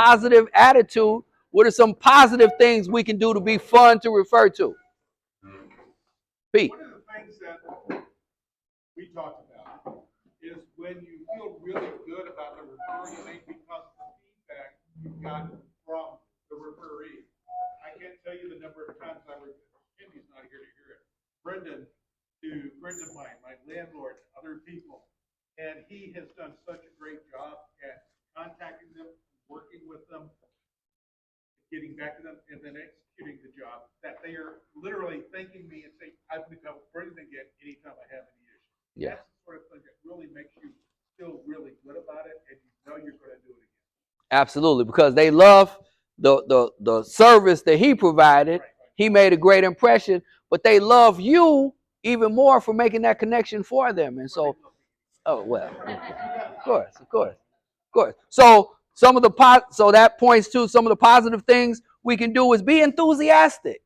positive attitude, what are some positive things we can do to be fun to refer to? Pete. One of the things that we talked about is when you feel really good about the referral you make because of the feedback you got from the referee. I can't tell you the number of times Cindy's not here to hear it. Brendan, to friends of mine, my landlord, other people, and he has done such a great job at contacting them, working with them, getting back to them, and then executing the job, that they are literally thanking me and saying, I'm going to go Brendan again anytime I have any issues. Yeah. That's the sort of thing that really makes you feel really good about it, and you know you're going to do it again. Absolutely, because they love the service that he provided. Right. He made a great impression, but they love you even more for making that connection for them. And so, oh well, of course. So so that points to some of the positive things we can do is be enthusiastic.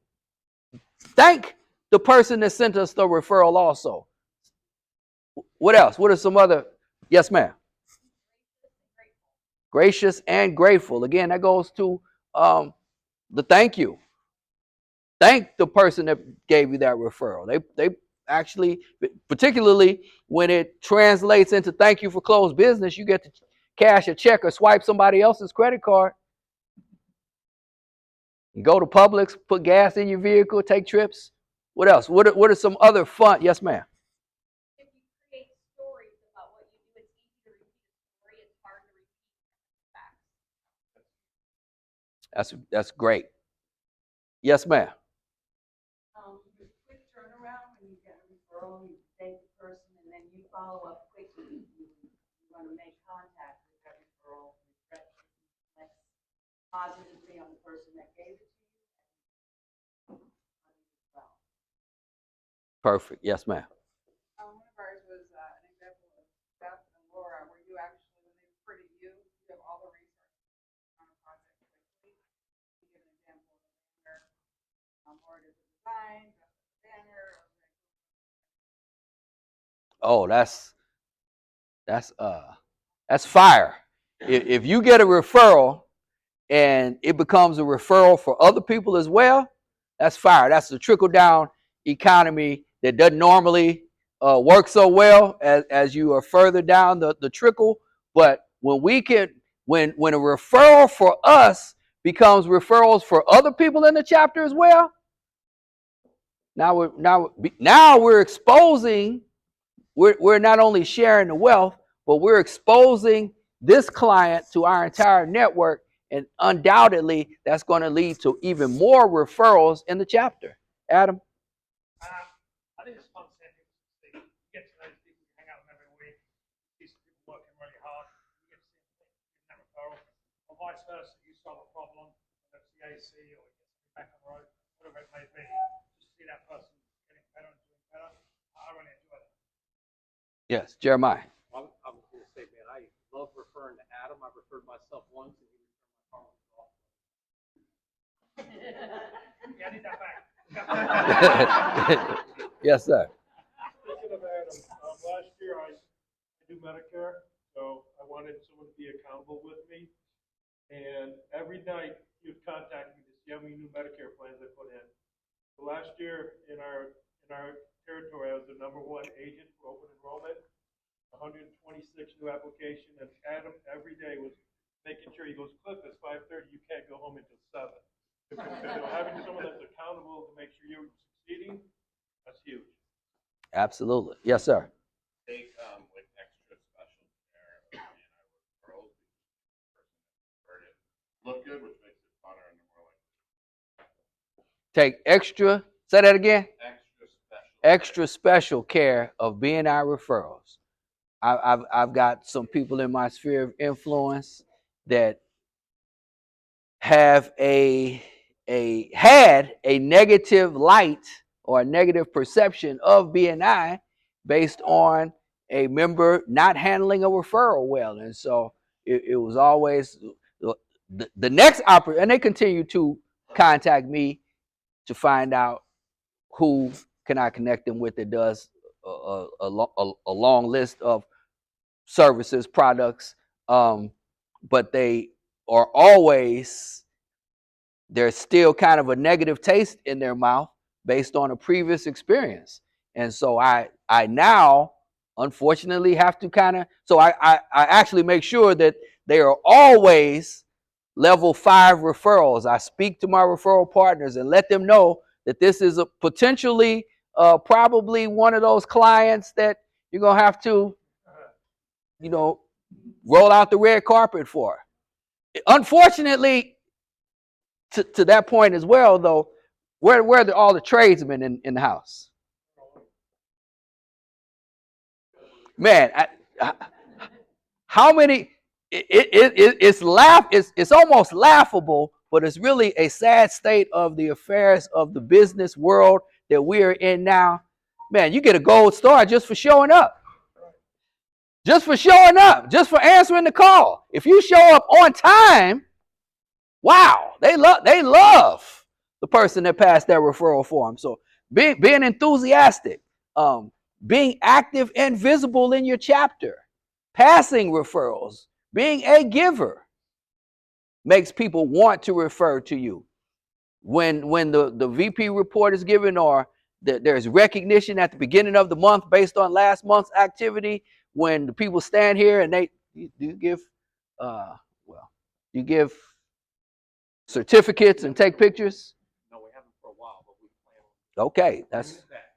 Thank the person that sent us the referral also. What else? What are some other? Yes, ma'am. Gracious and grateful. Again, that goes to the thank you. Thank the person that gave you that referral. They actually, particularly when it translates into thank you for closed business, you get to cash a check or swipe somebody else's credit card. You go to Publix, put gas in your vehicle, take trips. What else? What are some other fun? Yes, ma'am. If you create stories about what you do, it's easy to repeat a story. It's hard to repeat facts. That's great. Yes, ma'am. Quick turnaround when you get a referral, you thank the person, and then you follow up quickly. You want to make contact with that referral, reflect positively on the person that gave it to you. Perfect. Yes, ma'am. One of ours was an example of Beth and Laura, where you actually, when they refer to you, you have all the resources on a project quickly. You give an example of a banner. Laura does the design, Beth does the banner. Oh, that's fire. If you get a referral and it becomes a referral for other people as well, that's fire. That's the trickle down economy that doesn't normally work so well as you are further down the trickle. But when when a referral for us becomes referrals for other people in the chapter as well, now we're exposing. We're not only sharing the wealth, but we're exposing this client to our entire network, and undoubtedly that's going to lead to even more referrals in the chapter. Adam? I think it's fun seeing people succeed. You get to know these people, you hang out with them every week, you see some people working really hard, you get to see them giving that referral, or vice versa, you solve a problem, whether it's the AC or you get back on the road, whatever it may be, just see that person getting better and doing better. I really enjoy that. Yes, Jeremiah. I was going to say, man, I love referring to Adam. I've referred myself once, and he returned my call. Yeah, I need that back. Yes, sir. Speaking of Adam, last year I do Medicare, so I wanted someone to be accountable with me. And every night he would contact me to see how many new Medicare plans I put in. So last year in our territory, I was the #1 agent for open enrollment. 126 new applications, and Adam every day was making sure he goes, Cliff, it's 5:30, you can't go home until 7. Having someone that's accountable to make sure you're succeeding, that's huge. Absolutely. Yes, sir. Take like extra special care of BNI referrals because the person that's look good, which makes it funner and more like. Take extra. Say that again. Extra special care of BNI referrals. I've got some people in my sphere of influence that have had a negative light or a negative perception of BNI based on a member not handling a referral well. And so it was always the next opportunity, and they continue to contact me to find out who can I connect them with that does a long list of services, products, but they or always, there's still kind of a negative taste in their mouth based on a previous experience. And so I now unfortunately have to kind of, so I actually make sure that they are always level 5 referrals. I speak to my referral partners and let them know that this is a potentially probably one of those clients that you're going to have to, roll out the red carpet for. Unfortunately, to that point as well, though, where are all the tradesmen in the house? Man, how many? It's almost laughable, but it's really a sad state of the affairs of the business world that we are in now. Man, you get a gold star just for showing up. Just for showing up, just for answering the call. If you show up on time, wow, they love the person that passed that referral for them. So being enthusiastic, being active and visible in your chapter, passing referrals, being a giver makes people want to refer to you. When the VP report is given, or there's recognition at the beginning of the month based on last month's activity, when the people stand here and you give certificates and take pictures? No, we haven't for a while, but we plan on. Okay,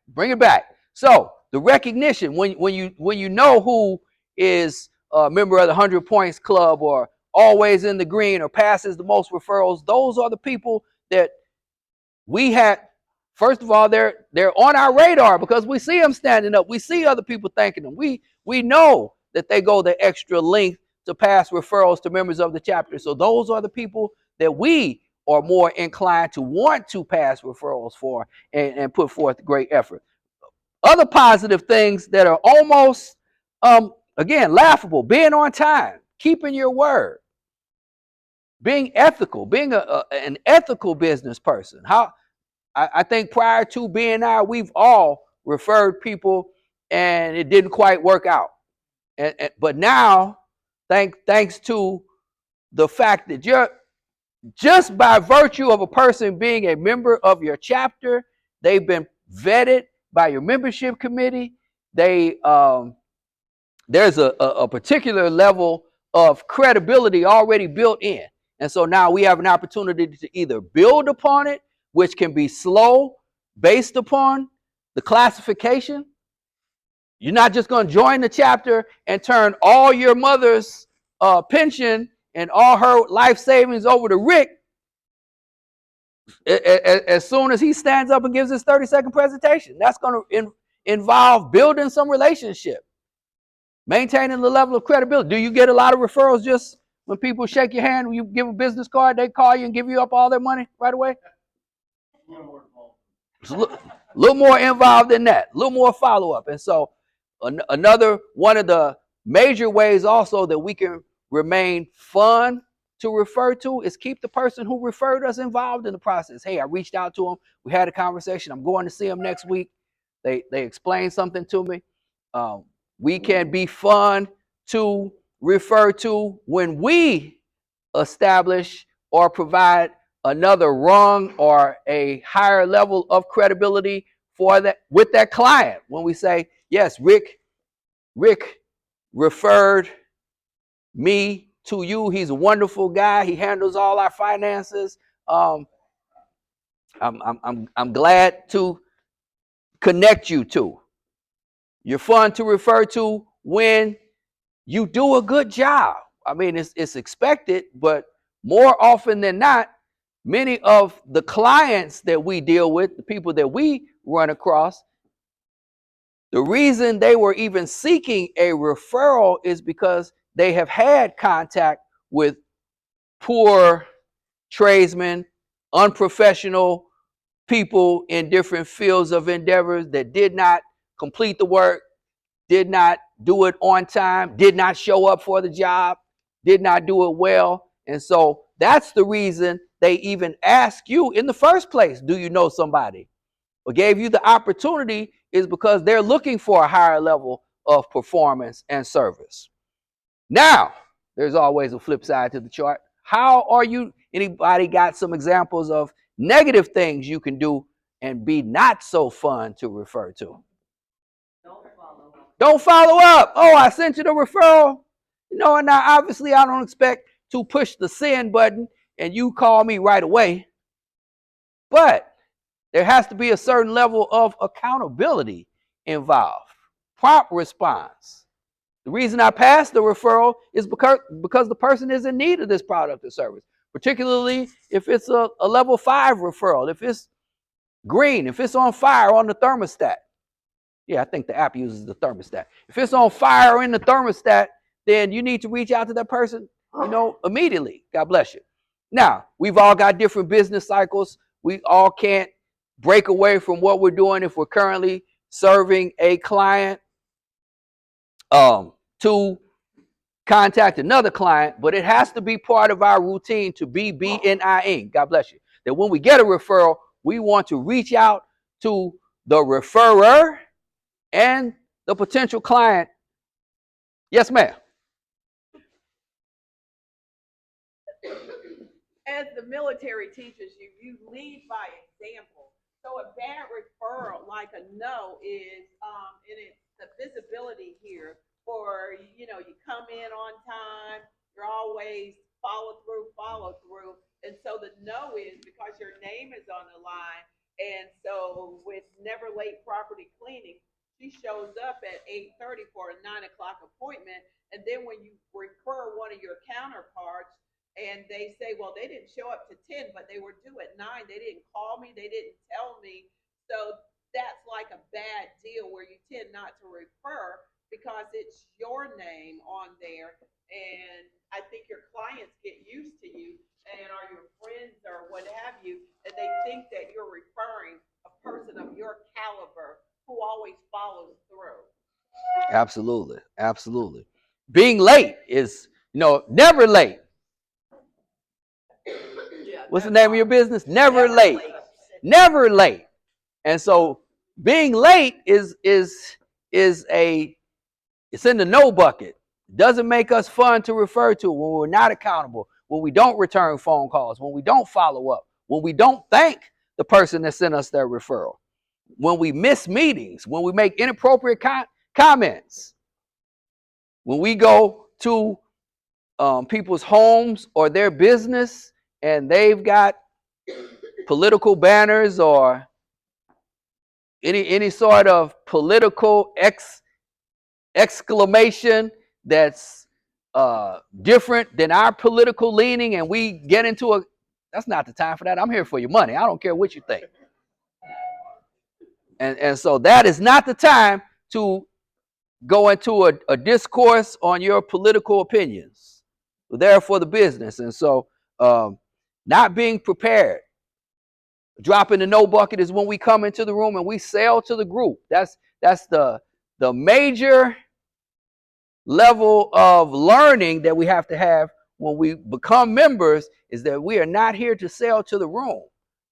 bring it back. So the recognition, when you know who is a member of the 100 Points Club, or always in the green, or passes the most referrals, those are the people that we had. First of all, they're on our radar because we see them standing up. We see other people thanking them. We know that they go the extra length to pass referrals to members of the chapter. So those are the people that we are more inclined to want to pass referrals for and put forth great effort. Other positive things that are almost, again, laughable: being on time, keeping your word, being ethical, being an ethical business person. I think prior to BNI, we've all referred people and it didn't quite work out. But now, thanks to the fact that just by virtue of a person being a member of your chapter, they've been vetted by your membership committee. There's a particular level of credibility already built in. And so now we have an opportunity to either build upon it, which can be slow based upon the classification. You're not just going to join the chapter and turn all your mother's pension and all her life savings over to Rick as soon as he stands up and gives his 30-second presentation. That's going to involve building some relationship, maintaining the level of credibility. Do you get a lot of referrals just when people shake your hand, when you give a business card, they call you and give you up all their money right away? It's a little more involved than that, a little more follow-up. And so another one of the major ways also that we can remain fun to refer to is keep the person who referred us involved in the process. Hey, I reached out to them. We had a conversation. I'm going to see them next week. They explained something to me. We can be fun to refer to when we establish or provide another rung or a higher level of credibility for that with that client. When we say, yes, Rick referred me to you. He's a wonderful guy. He handles all our finances. I'm glad to connect you to. You're fun to refer to when you do a good job. I mean, it's expected, but more often than not, many of the clients that we deal with, the people that we run across, the reason they were even seeking a referral is because they have had contact with poor tradesmen, unprofessional people in different fields of endeavors that did not complete the work, did not do it on time, did not show up for the job, did not do it well. And so that's the reason they even ask you in the first place, do you know somebody? Or gave you the opportunity, is because they're looking for a higher level of performance and service. Now, there's always a flip side to the chart. How are you? Anybody got some examples of negative things you can do and be not so fun to refer to? Don't follow up. Don't follow up. Oh, I sent you the referral. And now obviously I don't expect to push the send button and you call me right away. But there has to be a certain level of accountability involved. Prompt response. The reason I passed the referral is because the person is in need of this product or service, particularly if it's a level 5 referral, if it's green, if it's on fire on the thermostat. Yeah, I think the app uses the thermostat. If it's on fire in the thermostat, then you need to reach out to that person, immediately. God bless you. Now, we've all got different business cycles. We all can't break away from what we're doing if we're currently serving a client to contact another client, but it has to be part of our routine to be BNIing. God bless you. That when we get a referral, we want to reach out to the referrer and the potential client. Yes, ma'am. As the military teaches you, you lead by example. So a bad referral, like a no, is and it's the visibility here for you come in on time, you're always follow through, and so the no is because your name is on the line. And so with Never Late Property Cleaning, she shows up at 8:30 for a 9 o'clock appointment, and then when you refer one of your counterparts and they say, well, they didn't show up to 10, but they were due at 9. They didn't call me. They didn't tell me. So that's like a bad deal where you tend not to refer because it's your name on there. And I think your clients get used to you and are your friends or what have you, and they think that you're referring a person of your caliber who always follows through. Absolutely. Absolutely. Being late is, never late. What's the name of your business? Never late. Never late. And so being late is it's in the no bucket. Doesn't make us fun to refer to when we're not accountable, when we don't return phone calls, when we don't follow up, when we don't thank the person that sent us their referral, when we miss meetings, when we make inappropriate comments, when we go to people's homes or their business and they've got political banners or any sort of political exclamation that's different than our political leaning, and we get into that's not the time for that. I'm here for your money. I don't care what you think. And so that is not the time to go into a discourse on your political opinions. We're there for the business. And so not being prepared. Dropping the no bucket is when we come into the room and we sell to the group. That's the major level of learning that we have to have when we become members, is that we are not here to sell to the room.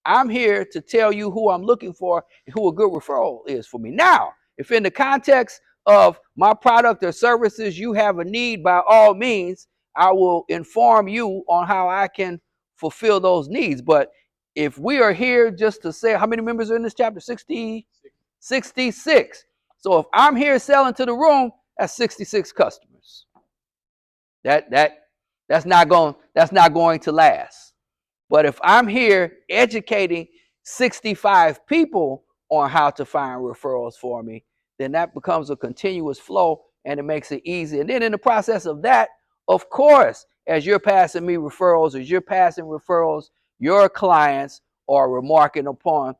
I'm here to tell you who I'm looking for and who a good referral is for me. Now, if in the context of my product or services you have a need, by all means, I will inform you on how I can fulfill those needs. But if we are here just to say, how many members are in this chapter? 66. So if I'm here selling to the room, that's 66 customers. That's not going to last. But if I'm here educating 65 people on how to find referrals for me, then that becomes a continuous flow and it makes it easy. And then in the process of that, of course, as you're passing me referrals, your clients are remarking upon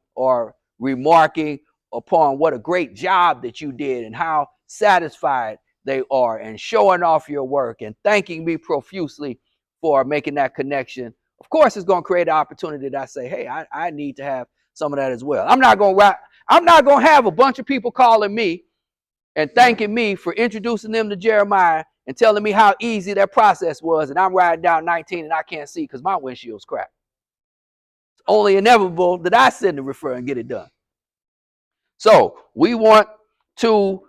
what a great job that you did and how satisfied they are, and showing off your work and thanking me profusely for making that connection. Of course, it's going to create an opportunity that I say, hey, I need to have some of that as well. I'm not going to have a bunch of people calling me and thanking me for introducing them to Jeremiah and telling me how easy that process was, and I'm riding down 19 and I can't see because my windshield's cracked. It's only inevitable that I send the referral and get it done. So we want to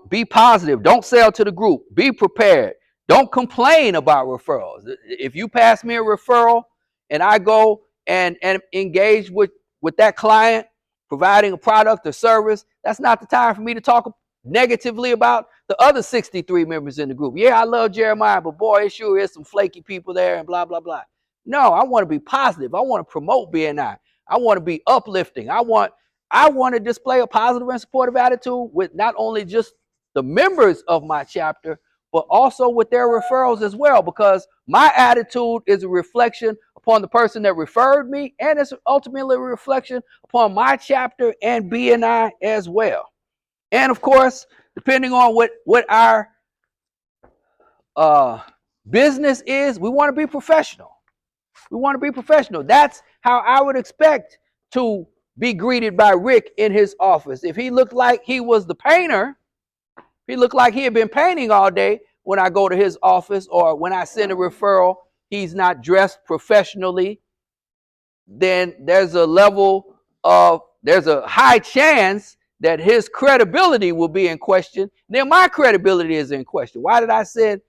be positive. Don't sell to the group. Be prepared. Don't complain about referrals. If you pass me a referral and I go and engage with that client, providing a product or service, that's not the time for me to talk negatively about the other 63 members in the group. Yeah, I love Jeremiah, but boy, it sure is some flaky people there and blah, blah, blah. No, I want to be positive. I want to promote BNI. I want to be uplifting. I want to display a positive and supportive attitude with not only just the members of my chapter, but also with their referrals as well, because my attitude is a reflection upon the person that referred me, and it's ultimately a reflection upon my chapter and BNI as well. And of course, depending on what our business is, we want to be professional. We want to be professional. That's how I would expect to be greeted by Rick in his office. If he looked like he was the painter, he looked like he had been painting all day, when I go to his office or when I send a referral, he's not dressed professionally, then there's a high chance that his credibility will be in question. Then my credibility is in question. Why did I send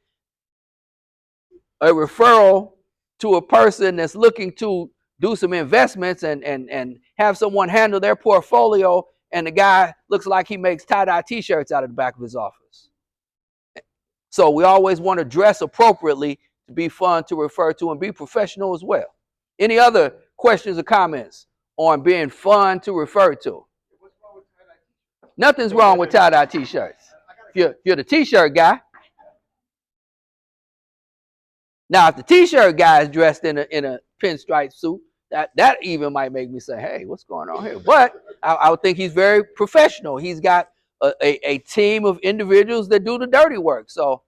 a referral to a person that's looking to do some investments and have someone handle their portfolio, and the guy looks like he makes tie-dye t-shirts out of the back of his office? So we always want to dress appropriately to be fun to refer to and be professional as well. Any other questions or comments on being fun to refer to? Nothing's wrong with tie-dye t-shirts. If you're the t-shirt guy. Now, if the t-shirt guy is dressed in a pinstripe suit, that even might make me say, hey, what's going on here? But I would think he's very professional. He's got a team of individuals that do the dirty work. So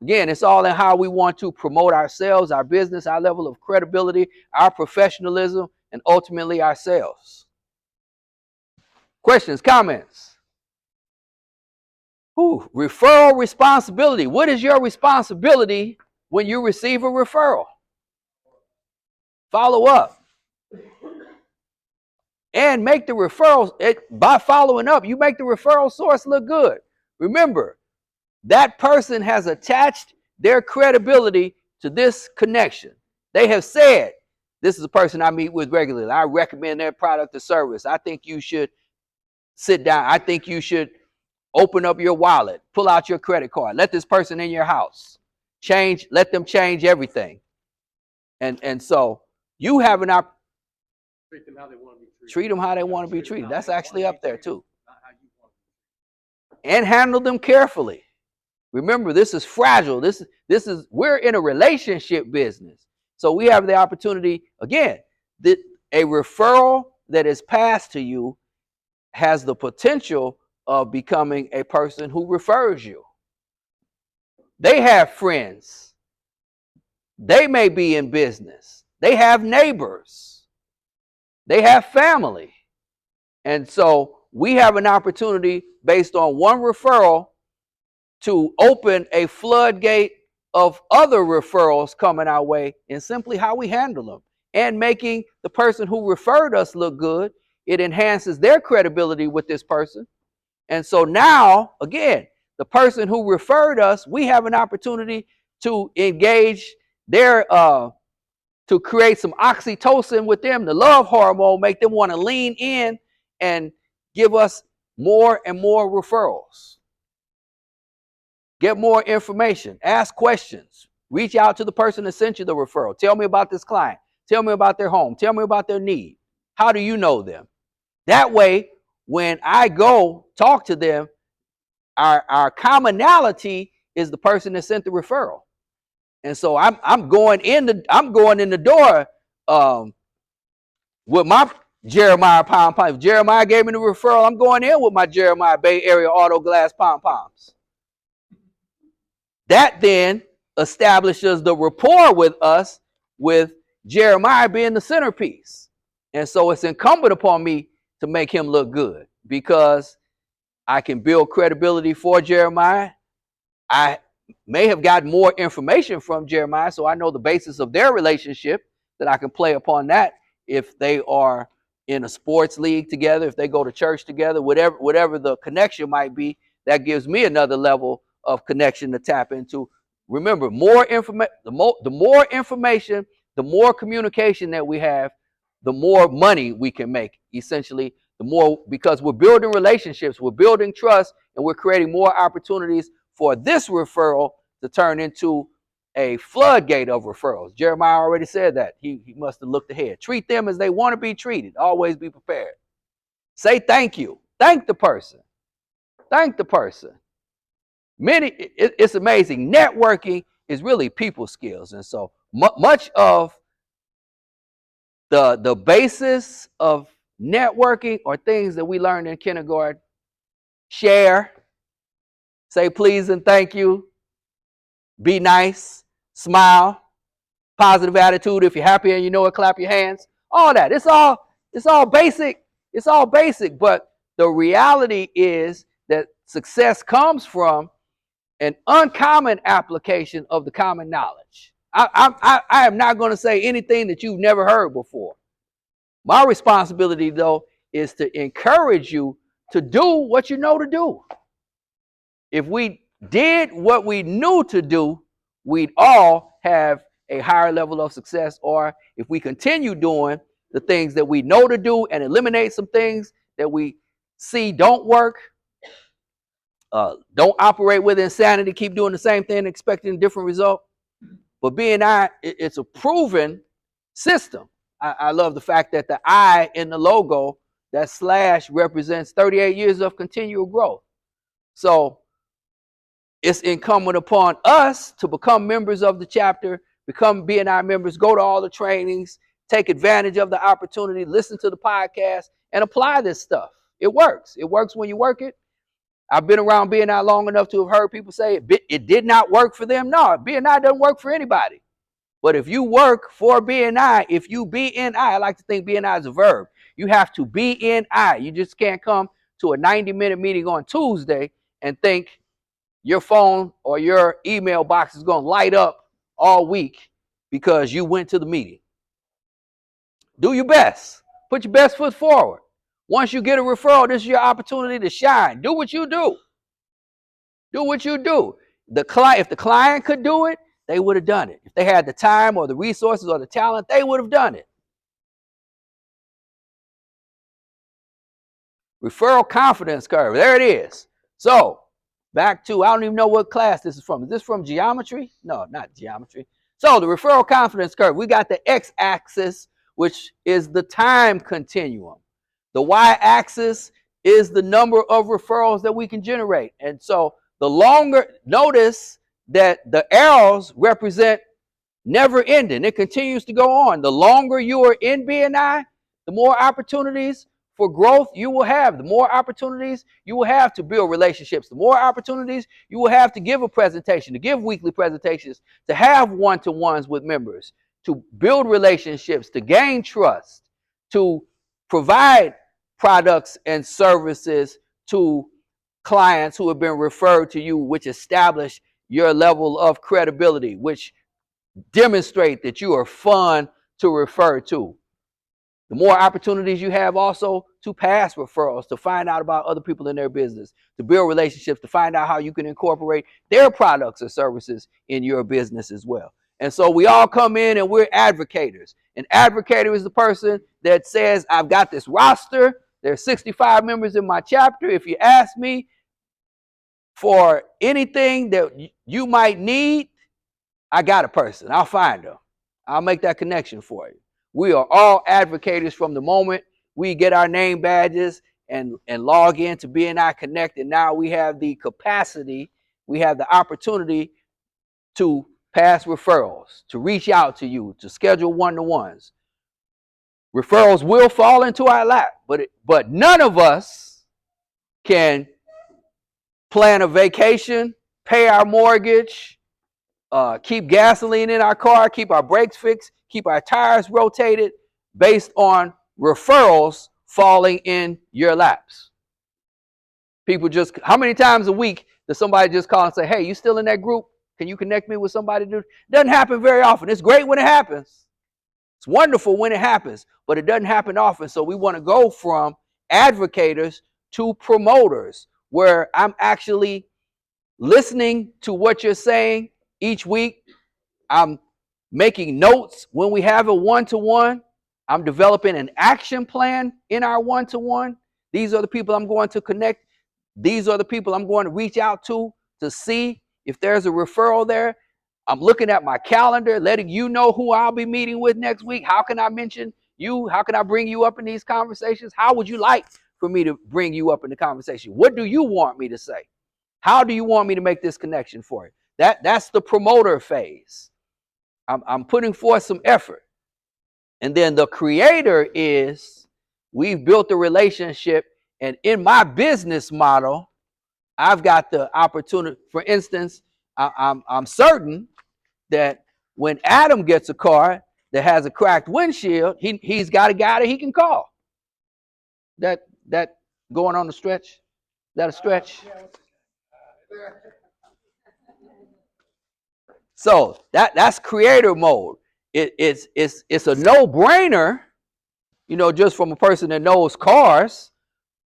again, it's all in how we want to promote ourselves, our business, our level of credibility, our professionalism, and ultimately ourselves. Questions, comments? Referral responsibility. What is your responsibility when you receive a referral? Follow up. And make the referrals, by following up, you make the referral source look good. Remember, that person has attached their credibility to this connection. They have said, this is a person I meet with regularly. I recommend their product or service. I think you should sit down. I think you should open up your wallet, pull out your credit card, let this person in your house. Let them change everything. And so you have an opportunity. Treat them how they want to be treated. Treat them how they want to be treated. That's actually up there too. And handle them carefully. Remember, this is fragile. We're in a relationship business. So we have the opportunity, again, that a referral that is passed to you has the potential of becoming a person who refers you. They have friends. They may be in business. They have neighbors. They have family. And so we have an opportunity based on one referral to open a floodgate of other referrals coming our way, and simply how we handle them and making the person who referred us look good. It enhances their credibility with this person. And so now, again, the person who referred us, we have an opportunity to engage their to create some oxytocin with them, the love hormone, make them want to lean in and give us more and more referrals. Get more information, ask questions, reach out to the person that sent you the referral. Tell me about this client. Tell me about their home. Tell me about their need. How do you know them? That way, when I go talk to them, our commonality is the person that sent the referral. And so I'm going in the door with my Jeremiah pom poms. If Jeremiah gave me the referral, I'm going in with my Jeremiah Bay Area Auto Glass pom poms. That then establishes the rapport with us, with Jeremiah being the centerpiece. And so it's incumbent upon me to make him look good, because I can build credibility for Jeremiah. I may have gotten more information from Jeremiah, so I know the basis of their relationship, that I can play upon that if they are in a sports league together, if they go to church together, whatever the connection might be. That gives me another level of connection to tap into Remember, the more information, the more communication that we have, the more money we can make, essentially, the more, because we're building relationships, we're building trust, and we're creating more opportunities for this referral to turn into a floodgate of referrals. Jeremiah already said that. He must have looked ahead. Treat them as they want to be treated. Always be prepared. Say thank you. Thank the person. Thank the person. It's amazing. Networking is really people skills. And so much of the basis of networking are things that we learned in kindergarten. Share, say please and thank you, be nice, smile, positive attitude. If you're happy and you know it, clap your hands. All that. It's all basic. It's all basic. But the reality is that success comes from an uncommon application of the common knowledge. I am not going to say anything that you've never heard before. My responsibility, though, is to encourage you to do what you know to do. If we did what we knew to do, we'd all have a higher level of success. Or if we continue doing the things that we know to do and eliminate some things that we see don't work, don't operate with insanity, keep doing the same thing, expecting a different result. But BNI, it's a proven system. I love the fact that the I in the logo, that slash, represents 38 years of continual growth. So it's incumbent upon us to become members of the chapter, become BNI members, go to all the trainings, take advantage of the opportunity, listen to the podcast, and apply this stuff. It works. It works when you work it. I've been around BNI long enough to have heard people say it did not work for them. No, BNI doesn't work for anybody. But if you work for BNI, if you BNI, I like to think BNI is a verb. You have to BNI. You just can't come to a 90-minute meeting on Tuesday and think your phone or your email box is going to light up all week because you went to the meeting. Do your best. Put your best foot forward. Once you get a referral, this is your opportunity to shine. Do what you do. Do what you do. If the client could do it, they would have done it. If they had the time or the resources or the talent, they would have done it. Referral confidence curve. There it is. So, back to, I don't even know what class this is from. Is this from geometry? No, not geometry. So, the referral confidence curve. We got the x-axis, which is the time continuum. The y-axis is the number of referrals that we can generate. And so, the longer, notice that the arrows represent never ending. It continues to go on. The longer you are in BNI, the more opportunities for growth you will have. The more opportunities you will have to build relationships. The more opportunities you will have to give a presentation, to give weekly presentations, to have one-to-ones with members, to build relationships, to gain trust, to provide products and services to clients who have been referred to you, which establish your level of credibility, which demonstrate that you are fun to refer to. The more opportunities you have also to pass referrals, to find out about other people in their business, to build relationships, to find out how you can incorporate their products or services in your business as well. And so we all come in and we're advocators. An advocator is the person that says, I've got this roster. There's 65 members in my chapter. If you ask me for anything that you might need, I got a person. I'll find them. I'll make that connection for you. We are all advocates from the moment we get our name badges and log in to BNI Connect. And now we have the capacity, we have the opportunity to pass referrals, to reach out to you, to schedule one-to-ones. Referrals will fall into our lap, but none of us can plan a vacation, pay our mortgage, keep gasoline in our car, keep our brakes fixed, keep our tires rotated based on referrals falling in your laps. People just, how many times a week does somebody just call and say, hey, you still in that group? Can you connect me with somebody? It doesn't happen very often. It's great when it happens. It's wonderful when it happens, but it doesn't happen often. So we want to go from advocators to promoters, where I'm actually listening to what you're saying, each week. I'm making notes when we have a one-to-one. I'm developing an action plan in our one-to-one. These are the people I'm going to connect. These are the people I'm going to reach out to see if there's a referral there. I'm looking at my calendar, letting you know who I'll be meeting with next week. How can I mention you? How can I bring you up in these conversations? How would you like for me to bring you up in the conversation? What do you want me to say? How do you want me to make this connection for you? That's the promoter phase. I'm putting forth some effort. And then the creator is, we've built a relationship, and in my business model, I've got the opportunity. For instance, I'm certain that when Adam gets a car that has a cracked windshield, he's got a guy that he can call. That going on the stretch? Is that a stretch? So that's creator mode. It's a no-brainer, just from a person that knows cars.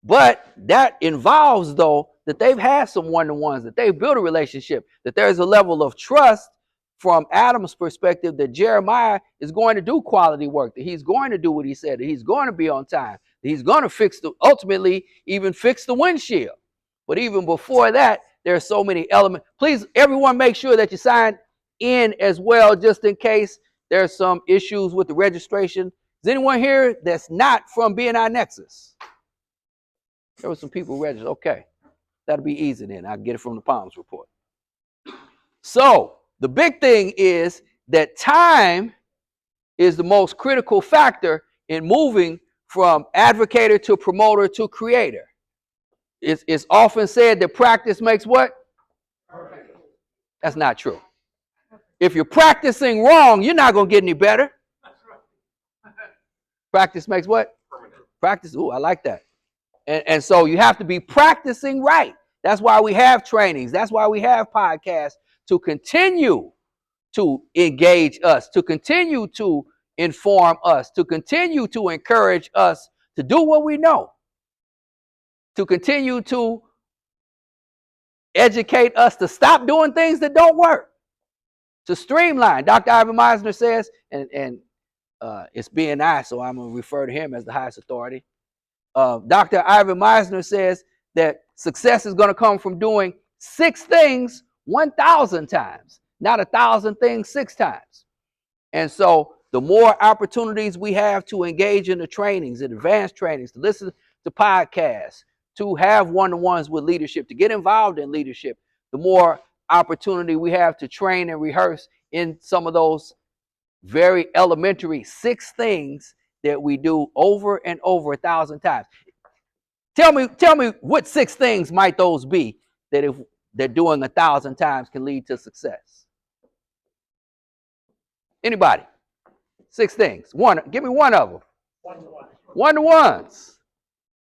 But that involves, though, that they've had some one-to-ones, that they've built a relationship, that there's a level of trust from Adam's perspective that Jeremiah is going to do quality work, that he's going to do what he said, that he's going to be on time, that he's going to ultimately even fix the windshield. But even before that, there are so many elements. Please, everyone, make sure that you sign in as well, just in case there's some issues with the registration. Is anyone here that's not from BNI Nexus? There were some people registered. Okay, that'll be easy then. I can get it from the Palms report. So the big thing is that time is the most critical factor in moving from advocator to promoter to creator. It's often said that practice makes what? Perfect. That's not true. If you're practicing wrong, you're not going to get any better. Practice makes what? Permanent. Practice. Ooh, I like that. And so you have to be practicing right. That's why we have trainings. That's why we have podcasts, to continue to engage us, to continue to inform us, to continue to encourage us to do what we know, to continue to educate us to stop doing things that don't work, to streamline. Dr. Ivan Meisner says, and it's BNI, so I'm going to refer to him as the highest authority. Dr. Ivan Meisner says that success is going to come from doing 6 things 1,000 times, not 1,000 things 6 times. And so the more opportunities we have to engage in the trainings, in advanced trainings, to listen to podcasts, to have one-to-ones with leadership, to get involved in leadership, the more opportunity we have to train and rehearse in some of those very elementary 6 things that we do over and over 1,000 times. Tell me what 6 things might those be that if they're doing 1,000 times can lead to success? Anybody? 6 things. Give me one of them. One-to-ones.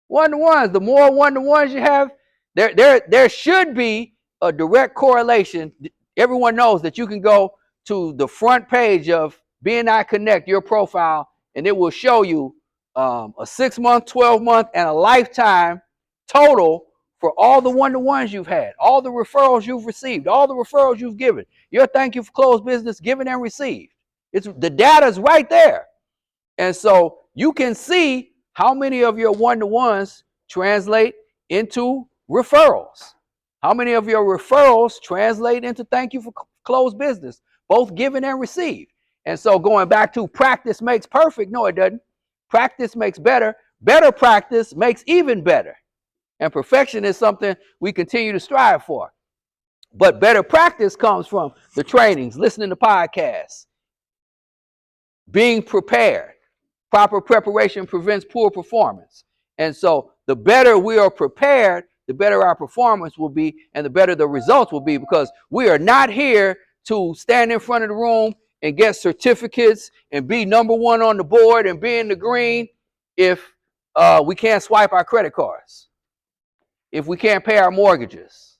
One-to-ones. The more one-to-ones you have, there should be a direct correlation. Everyone knows that you can go to the front page of BNI Connect, your profile, and it will show you a 6-month, 12-month, and a lifetime total for all the one-to-ones you've had, all the referrals you've received, all the referrals you've given, your thank you for closed business given and received. The data's right there. And so you can see how many of your one-to-ones translate into referrals. How many of your referrals translate into thank you for closed business, both given and received. And so going back to practice makes perfect. No, it doesn't. Practice makes better. Better practice makes even better. And perfection is something we continue to strive for. But better practice comes from the trainings, listening to podcasts, being prepared. Proper preparation prevents poor performance. And so the better we are prepared, the better our performance will be, and the better the results will be, because we are not here to stand in front of the room and get certificates and be number 1 on the board and be in the green if we can't swipe our credit cards, if we can't pay our mortgages.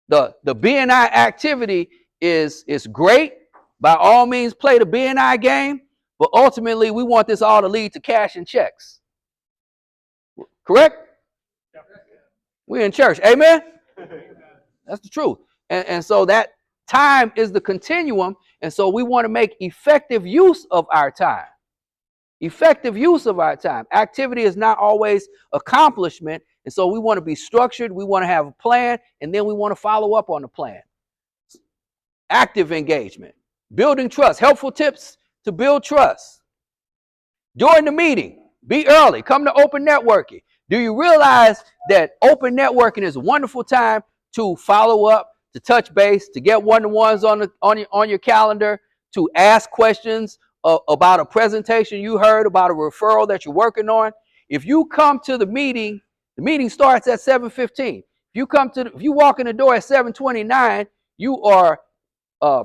The BNI activity is great. By all means, play the BNI game, but ultimately we want this all to lead to cash and checks. Correct? We're in church. Amen? That's the truth. And so that time is the continuum, and so we want to make effective use of our time. Effective use of our time. Activity is not always accomplishment, and so we want to be structured, we want to have a plan, and then we want to follow up on the plan. Active engagement. Building trust. Helpful tips to build trust. During the meeting, be early. Come to open networking. Do you realize that open networking is a wonderful time to follow up, to touch base, to get one-to-ones on your calendar, to ask questions about a presentation you heard, about a referral that you're working on? If you come to the meeting starts at 7:15. If you walk in the door at 7:29, you are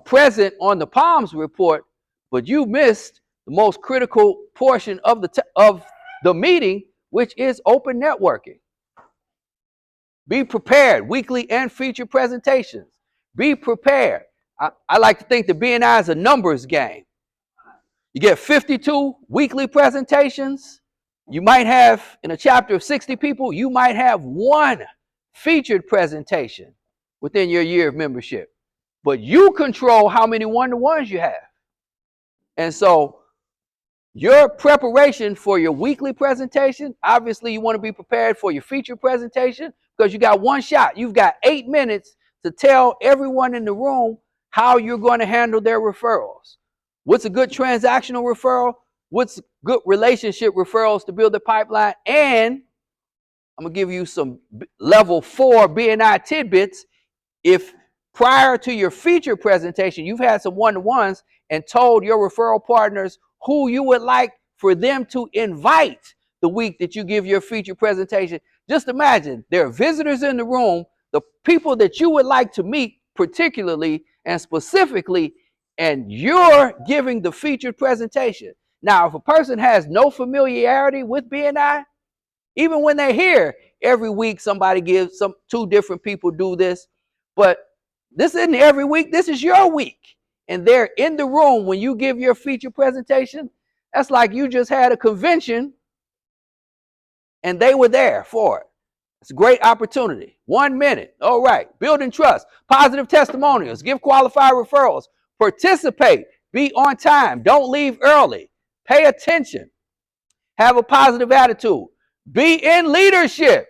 present on the Palms report, but you missed the most critical portion of the meeting, which is open networking. Be prepared. Weekly and feature presentations. Be prepared. I like to think the BNI is a numbers game. You get 52 weekly presentations. You might have, in a chapter of 60 people, you might have one featured presentation within your year of membership. But you control how many one-to-ones you have. And so your preparation for your weekly presentation, obviously you want to be prepared for your feature presentation because you got one shot. You've got 8 minutes to tell everyone in the room how you're going to handle their referrals. What's a good transactional referral? What's good relationship referrals to build the pipeline? And I'm going to give you some level 4 BNI tidbits. If prior to your feature presentation, you've had some one-to-ones and told your referral partners who you would like for them to invite the week that you give your feature presentation. Just imagine there are visitors in the room, the people that you would like to meet particularly and specifically, and you're giving the featured presentation. Now, if a person has no familiarity with BNI, even when they're here, every week somebody gives two different people do this, but this isn't every week, this is your week. And they're in the room when you give your feature presentation. That's like you just had a convention and they were there for it. It's a great opportunity. 1 minute. All right. Building trust. Positive testimonials. Give qualified referrals. Participate. Be on time. Don't leave early. Pay attention. Have a positive attitude. Be in leadership.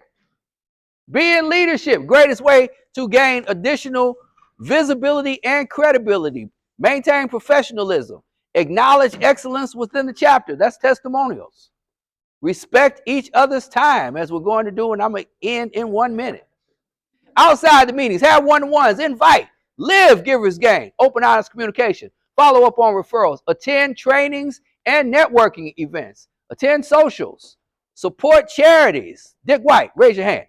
Be in leadership. Greatest way to gain additional visibility and credibility. Maintain professionalism. Acknowledge excellence within the chapter. That's testimonials. Respect each other's time, as we're going to do, and I'm going to end in 1 minute. Outside the meetings, have one-to-ones. Invite. Live Givers Gain. Open, honest communication. Follow up on referrals. Attend trainings and networking events. Attend socials. Support charities. Dick White, raise your hand.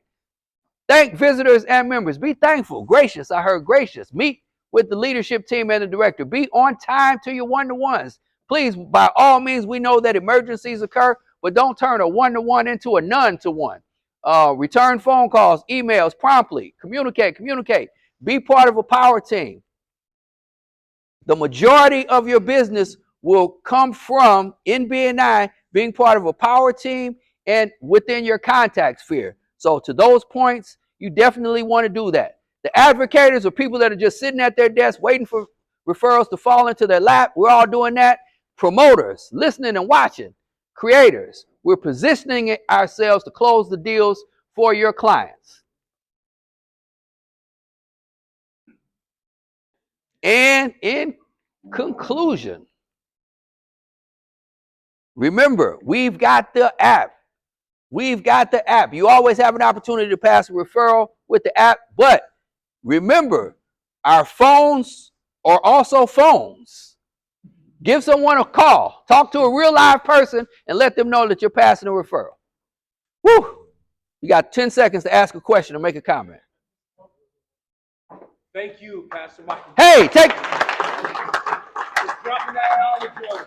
Thank visitors and members. Be thankful. Gracious. I heard gracious. Meet with the leadership team and the director. Be on time to your one-to-ones. Please, by all means, we know that emergencies occur, but don't turn a one-to-one into a none-to-one. Return phone calls, emails promptly. Communicate. Be part of a power team. The majority of your business will come from, in BNI, being part of a power team and within your contact sphere. So to those points, you definitely want to do that. The advocators are people that are just sitting at their desk waiting for referrals to fall into their lap. We're all doing that. Promoters, listening and watching. Creators, we're positioning ourselves to close the deals for your clients. And in conclusion, remember, we've got the app. We've got the app. You always have an opportunity to pass a referral with the app, but remember, our phones are also phones. Give someone a call. Talk to a real live person and let them know that you're passing a referral. Woo! You got 10 seconds to ask a question or make a comment. Thank you, Pastor Michael. Hey, Just dropping that knowledge on.